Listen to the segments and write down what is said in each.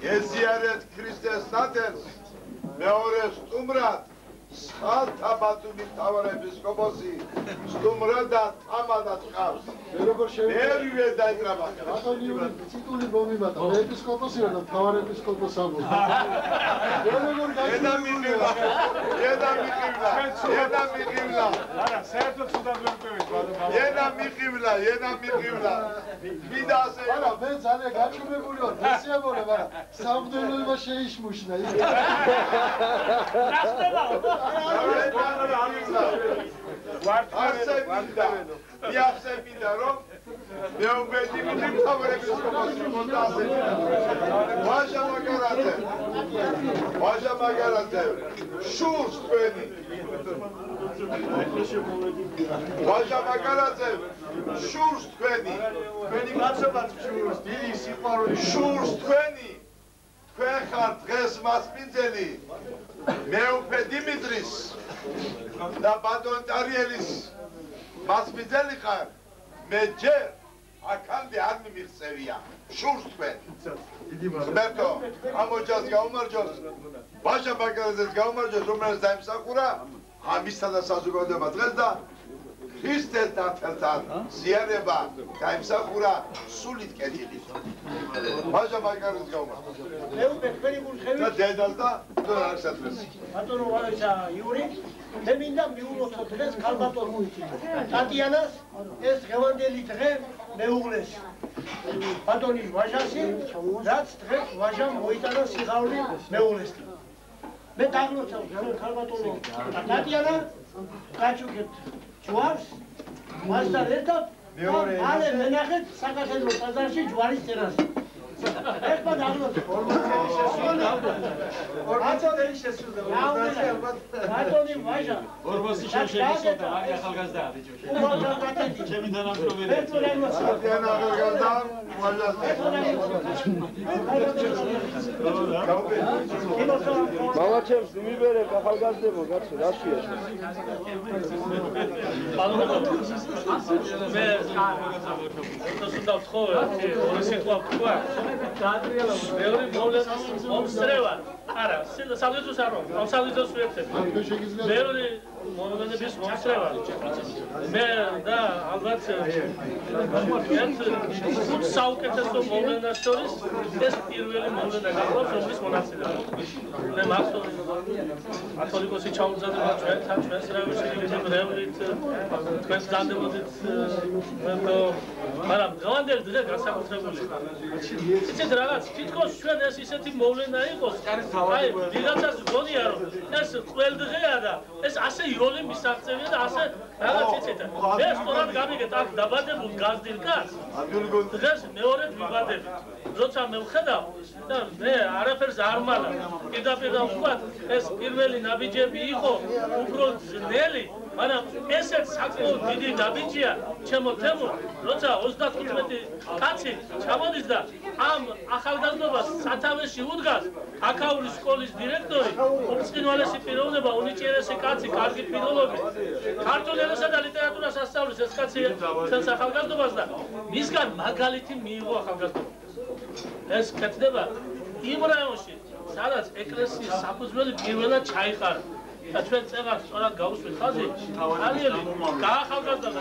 ეზიარეთ ქრისტეს ნათელს, მეორე სტუმრად ხალთა ბათუმის მთავარეპისკოპოსი სტუმრადად ამადად ყავს. მერვე დაიწყება. ტიტული მომიმატა, ეპისკოპოსი ვარ და მთავარეპისკოპოსი ამბობს. ედა მიყივლა. არა, საერთოდ ცუდად ვერ ყვევით, ბატონო. ედა მიყივლა. მინდა ასე. არა, მე ძალიან გაჩუმებული ვარ, მესიამოვნე, მაგრამ სამღვდელოება შეიშმუშნა. მიახსენებდა რომ მეუბედი მთავარეპისკოპოსი მოსდაზე. ვაჟა მაგარაძე შურს თქვენი. ვაჟა მაგარაძე შურს თქვენი. თქვენი მაცობაც შურს, დიდი სიყვარული შურს თქვენი. თქვენ ხართ დღეს მასპინძელი მეუფე დიმიტრის და ბატონ ტარიელის მასპინძელი ხარ. მე ჯერ აქამდე არ მიმიღწევია შურს თქვენ. ღმერთო ამ ოჯახს გაუმარჯოს, ვაჟა მაგარაძეს გაუმარჯოს, რომელიც დაიმსახურა ამისა და საზოგადოება დღეს და ქრისტეს ნათელთან ზიარება დაიმსახურა სულით კეთილით. ვაჟა მაგარაძეს გაუმარჯოს. მეუბნე თქვენი კურთხევით და დედას და დონარსათვის. ბატონო ვაჟა იური, მე მინდა მიულოცო დღეს ქალბატონო ტატიანას ეს ღევანდელი დღე მეუღლეს. ბატონი ვაჟასი, რაც დღეს ვაჟამ მოიტანა სიხარული მეუღლესთან. მე დაგლოცავ ქალბატონო ტატიანა, გაჩუქებთ ჯვარს, მასთან ერთად მალე მენახეთ საქართველოს ბაზარში ჯვარის წერას. ერთმა დაგლოცავ. ორბასელი შესულდა. ბატონი ვაჟა. ორბასი შეშეგესოდა, მაგ ახალგაზრდა ბიჭო. ჩემი თანამშრომელი. ტატიანა ახალგაზრდა, ვაჟას. მამაჩემს მიმიბერებ ახალგაზრდებო, კაცო, რა შეაშ? მე თვითონ ვთხოვე, ორი სიტყვა ვთქვა. მეორე მომსწრევა. არა, სამიზოს არ ვარ, სამიზოს ვერცებ. მეორე მომგანების მომსწრევა. მე და ალბათ ერთ ხუთ საუკეთესო მოვლენას შორის ეს პირველი მოვლენა გახლავს, რომლის მონაწილეა. მე მახსოვს კათოლიკოსი ჩაუმზადება ჩვენს რაიონში მრევლით, თქვენს დანდებოდით, მაგრამ დღევანდელი დღე განსაკუთრებული. იცით რაღაც, თითქოს ჩვენ ეს ისეთი მოვლენა იყოს, აი, ვიღაცას გონია რომ ეს ყველდღეა და ეს ასე ირონი მისაღწევია და ასე რაღაც იცით. მე სწორად გამიგეთ აქ დაბადებულ გაზრდილ კაცს. დღეს მეორედ ვიბადებით. როცა მე ვხედავ და მე არაფერს არ მალავ. პირდაპირ ვთქვათ, ეს პირველი ნაბიჯები იყო უფრო ძნელი, მაგრამ ესეც საკმაოდ დიდი ნაბიჯია ჩემო თემო, როცა 35 კაცი ჩამოდის და ამ ახალგაზრდობას სათავეში უდგას აქაური სკოლის დირექტორი, უბრწყინვალესი პიროვნება, უნიჭიერესი კაცი, კარგი ფილოლოგი, ქართულ ენასა და ლიტერატურას ასწავლის ეს კაცი ჩვენს ახალგაზრდობას და მისგან მაგალითი მიიღო ახალგაზრდობა. ეს კეთდება იმ რაიონში, სადაც ეკლესიის საფუძველი პირველად ჩაიყარა. და ჩვენ წეღავს სწორად გავუსვით ხაზი, არიელი გაახალგაზრდა,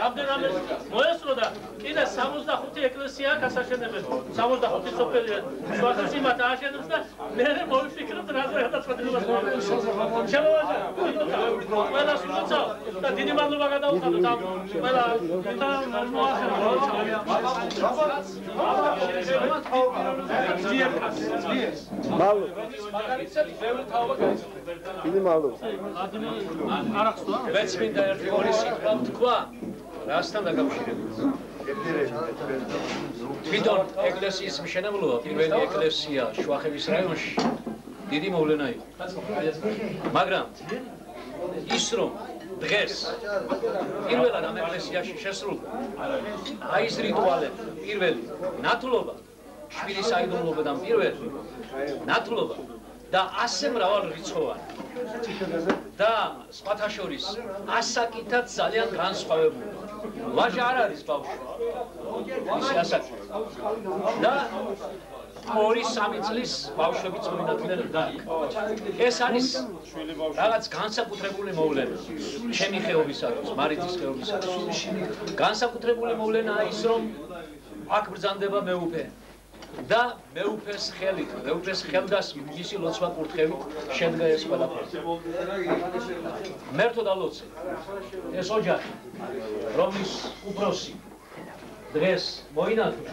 რამდენადმე მოესწრო და კიდე 65 ეკლესია აქვს ასაშენებელი, 65 სოფელია, შუახევში მათ ააშენებს და მე მოვიფიქრებთ რაზე გადაწყვეტილებას მოვიდეს. შემოვაჭრე, ყველას ვლოცავ და დიდი მადლობა გადავუხადოთ ამ ყველა დიდი მადლობა. მეც მინდა ერთი ორი სიტყვა ვთქვა, რასთან დაკავშირებით. თვითონ ეკლესიის მშენებლობა, პირველი ეკლესია შუახევის რაიონში დიდი მოვლენა იყო. მაგრამ ის რომ დღეს პირველად ამ ეკლესიაში შესრულდა აი ეს რიტუალები, პირველი ნათლობა, შვილის აიდუმლობიდან პირველი ნათლობა და ასე მრავალრიცხოვანი და სხვათა შორის ასაკითაც ძალიან განსხვავებული. ვაჟა არ არის ბავშვი. ის ასაკი. და 2-3 წლის ბავშვები წმინდადნენ და ეს არის რაღაც განსაკუთრებული მოვლენა ჩემი ხეობისათვის, მარიძის ხეობისათვის. განსაკუთრებული მოვლენაა ის, რომ აქ ბრძანდება მეუფე და მეუფეს ხელით, მეუფეს ხელდას მისი ლოცვა კურთხევით შედგა ეს ყველაფერი. მერთო და ლოცე, ეს ოჯახი, რომლის უფროსი დღეს მოინათლა,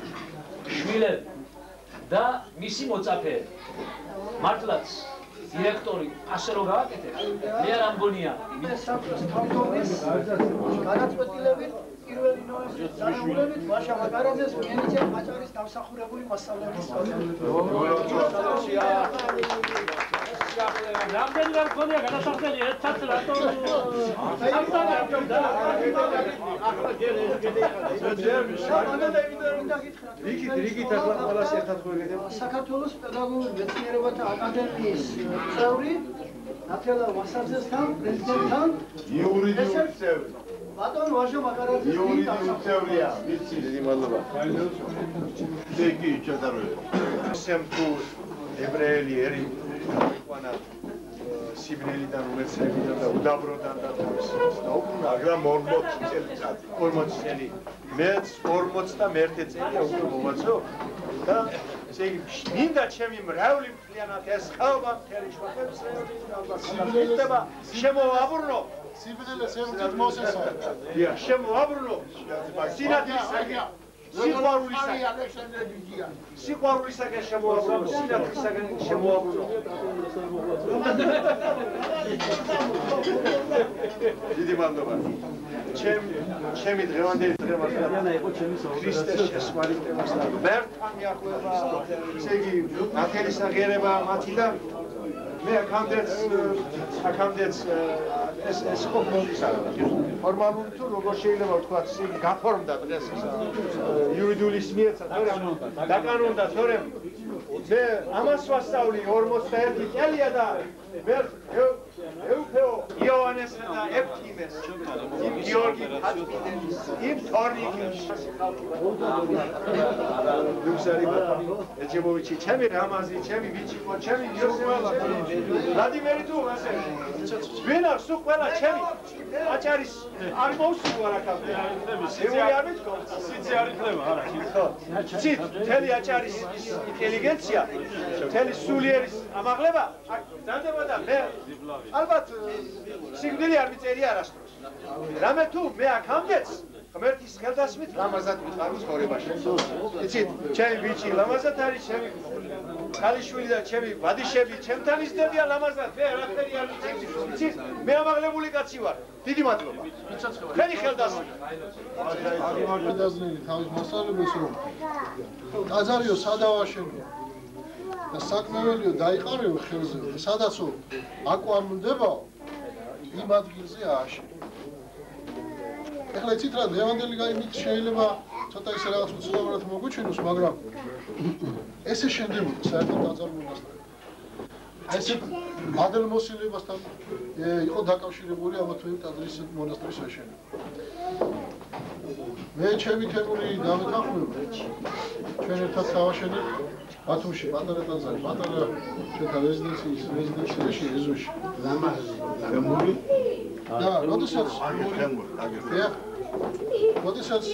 შვილები და მისი მოწაფეები, მართლაც დირექტორი ასე რომ გააკეთებს, მე არ ამგონია. განაწყვეტილებით პირველი ნოემბრის დანამატებით ვაშა მაგარაძეს მიენიჭა აჭარის დამსახურებული მასწავლებლის რამდენი რამ ქონია გადასახდელი ერთად რატო რიგით ახლა ყველას ერთად ხვეგეთებ. საქართველოს პედაგოგიური მეცნიერებათა აკადემიის წევრი ნათელა ვასაძესთან პრეზიდენტთან იურიდიული წევრი. ბატონ ვაჟა მაგარაძეს იურიდიული წევრია, ვიცი. დიდი მადლობა. დეგი ჩატაროთ. სემპუ ებრაელი ერი ყანა სიბნელიდან უმეცნებიდან და უდაბროდან და მაგრამ 40 წელიწად. 40 წელი. მეც 41 წელია უკვე მომაწყო და ესე იგი მინდა ჩემი მრავალი მთლიანად ეს ხალხა მთელი შეხებს და შემოვაბრუნო სიბნელეს ემწით მოსესო. დია შემოვაბრუნო სინათლისაგან სიყვარულისაგან შემოვაბრუნო სინათლისაგან შემოვაბრუნო. დიდი მადლობა. ჩემი დღევანდელი დღემართლიანა იყო ჩემი ქრისტეს შესმარიტებას და მერთან მიახლოება ესე იგი ნათელის აღიარება მათი და მე აქამდეც ეს ყოფილისა ფორმალური თუ როგორ შეიძლება ვთქვა ისე გაფორმდა დღეს იურიდიული მიეცა თორემ დაკანონდა თორემ მე ამას ვასწავლი 41 წელია და მე ეუფეო იოანესა და ეფთიმეს იმ გიორგი ფატმინელის იმ თორნიკის ლუქსარი ეჯებოვიჩი ჩემი რამაზი ჩემი ვიჩიკო ჩემი იოსება ვლადიმერი თუ ასე ვინა სულ ყველა ჩემი აჭარის არ მოუსულო არაკავე სიცი არ მithქო სიცი არ იქნება არა ხო ცით მთელი აჭარის ინტელიგენცია მთელი სულიერის ამაღლება დანდება და მე ალბათ სიკვდილი არ მიწერია არასდროს რამე თუ მე აქამდეც ღმერთის ხელდასმით ლამაზად ვიყავი ცხოვრებაში იცით ჩემი ბიჭი ლამაზად არის ჩემი ქალიშვილი და ჩემი ვადიშები ჩემთან ისდებიან ლამაზად მე არაფერი არ ვიცი იცით მე ამაღლებული კაცი ვარ დიდი მადლობა ხელი ხელდასმით დაზნილი თავის მასწავლებელს რომ ტაძარიო სადავაშენო და საკმეველიო დაიყარეო ხელზე სადაცო აკვანუნდებაო იმ ადგილზე ააშენო. ეხლა იცით რა დღევანდელი გაიმით შეიძლება ცოტა ისე რაღაც უცნაურად მოგვიჩინოს, მაგრამ ესე შენდებოდა საერთოდ ტაძარი მონასტერი. ესე ადელმოსილებასთან იყო დაკავშირებული ამა თუ იმ ტაძრის მონასტრის აშენება. მე ჩემი თემური დამეთანხმება. ჩვენ ერთად დავაშენეთ ბათუმში პატარა ტაძარი, პატარა ჩვენთან რეზიდენციაში ეზოში. თემური და როდესაც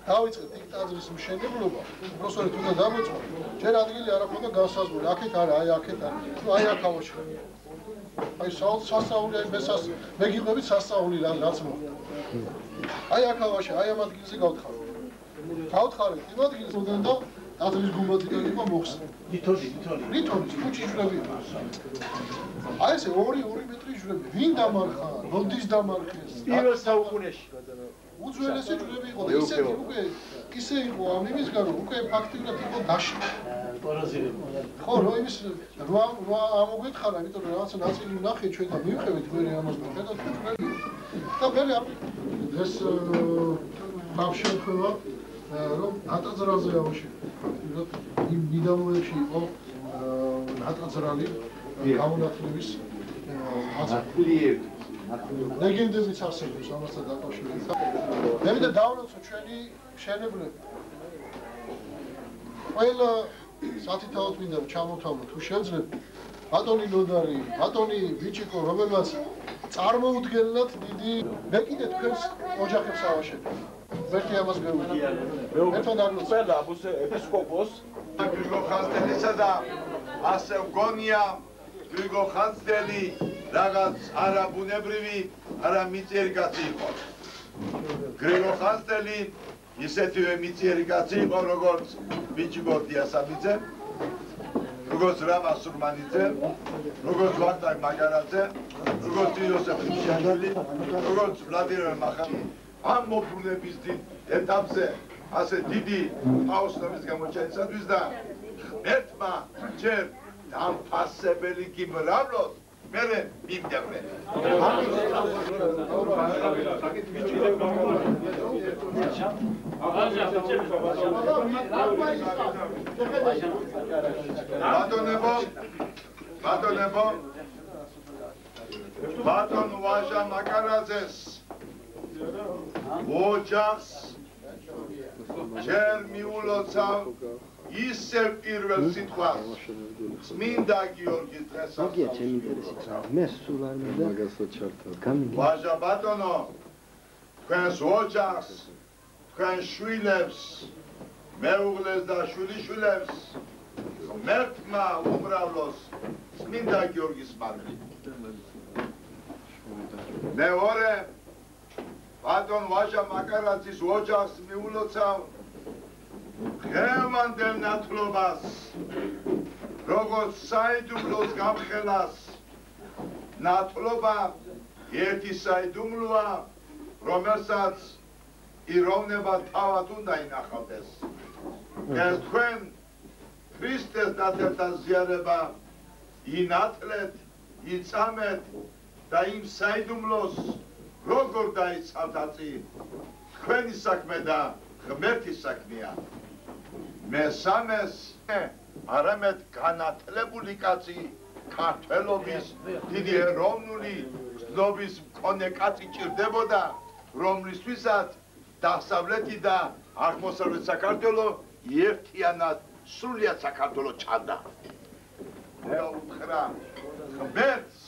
დავიწყეთ იქ ტაძრის მშენებლობა, უბრალოდ უნდა დავიწყო. ჩვენ ადგილი არ აქვს და განსაზღვრული, აქეთ არა, აი აქეთ არა. თუ აი აქ ავაშენე. აი სასწაული, აი მე გიყვებით სასწაული რაც მოხდა. აი აქ ავაშე, აი ამ ადგილზე გავთხარეთ. გავთხარეთ იმ ადგილზე და ტაძრის გუმბათიდან იყო მოხსნა. ლითონის კუჩი ჯვრები. აი ესე 2 მეტრი ჯვრები. ვინ დამარხა? როდის დამარხეს? პირველ საუკუნეში. უძველესი ჯვრები იყო და ისე იყო ამ იმის გარო, უკვე ფაქტიურად იყო დაშლა. ხო, რო იმის რა ამოგვითხარა, იმიტომ რომ რაღაცა ნაწილი ვნახე ჩვენ და მივხვევით მე ამას და ხედავთ ჯვრები. და მე ეს ბავშვებმა რომ ატაძრაზე ავაშენე. იმ მიდამოებში იყო ატაძრალი გამონათლების ლეგენდებიც არსებობს ამასთან დაკავშირებით. მე მინდა დავროცო ჩვენი მშენებლები. ყველა სათითაოდ მინდა ჩამოთავმო თუ შევძლებთ ბატონი ნოდარი, ბატონი ბიჭიკო, რომელმაც წარმოუდგენლად დიდი მე კიდე თქვენს ოჯახებს ავაშენებ. ვერთი ამას გეუბნები. ერთად არ ყველა ეპისკოპოს გრიგო ხანძელისა და ასე მგონია გრიგო ხანძელი რაღაც არაბუნებრივი, არა მიწიერი კაცი იყო. გრიგო ხანძელი ისეთივე მიწიერი კაცი იყო, როგორც ბიჭიკო დიასამიძე, როგორც რამა სურმანიძე, როგორც ვახტანგ მაგარაძე, როგორც იოსებ ხიშაშვილი, როგორც ვლადიმერ მახანი. ამ მობრუნების დიდ ეტაპზე ასე დიდი აოსნობის გამოჩენისათვის და ერთმა ჯერ დამფასებელი გიმრავლოს მერე მიმდევრე. ბატონ ვაჟა მაკარაძეს ოჯახს ჯერ მიულოცავ ისევ პირველ სიტყვას წმინდა გიორგის დღესასწაულს ვაჟა ბატონო თქვენს ოჯახს თქვენ შვილებს მეუღლეს და შვილიშვილებს ღმერთმა უმრავლოს წმინდა გიორგის მარხით მეორე ბატონ ვაჟა მაკარაძის ოჯახს მიულოცავ ღევანდელ ნათლობას, როგორც საიდუმლოს გამხელას, ნათლობა ერთი საიდუმლოა, რომელსაც იროვნება თავად უნდა ინახავდეს. ეს თქვენ ქრისტეს ნათელთან ზიარება ინათლეთ, იწამეთ და იმ საიდუმლოს როგორ დაიცავთ აწი, თქვენი საქმე და ღმერთის საქმეა. მესამეს არამედ განათლებული კაცი ქართველობის დიდი ეროვნული ცნობის მქონე კაცი ჭირდებოდა, რომლისთვისაც დასავლეთი და აღმოსავლეთ საქართველო ერთიანად სრულიად საქართველო ჩანდა. უთხრა ღმერთს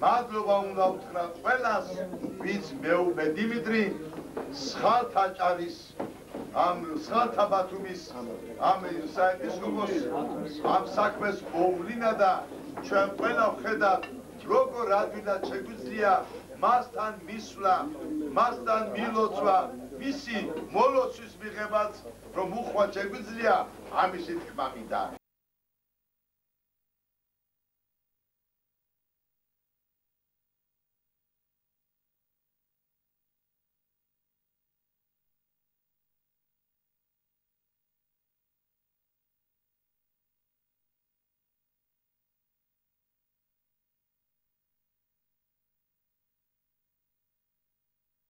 მადლობა უნდა უთხრა ყველას, ვინც მეუბნე დიმიტრი სხალთა ჭარის ამ სხალთა ბათუმის ამ საეპისკოპოს ამ საქმეს მოუვლინა და ჩვენ ყველა ვხედავთ როგორ ადვილად შეგვიძლია მასთან მისვლა, მასთან მილოცვა, მისი მოლოცვის მიღებაც რომ უხვად შეგვიძლია ამისი თქმა მინდა.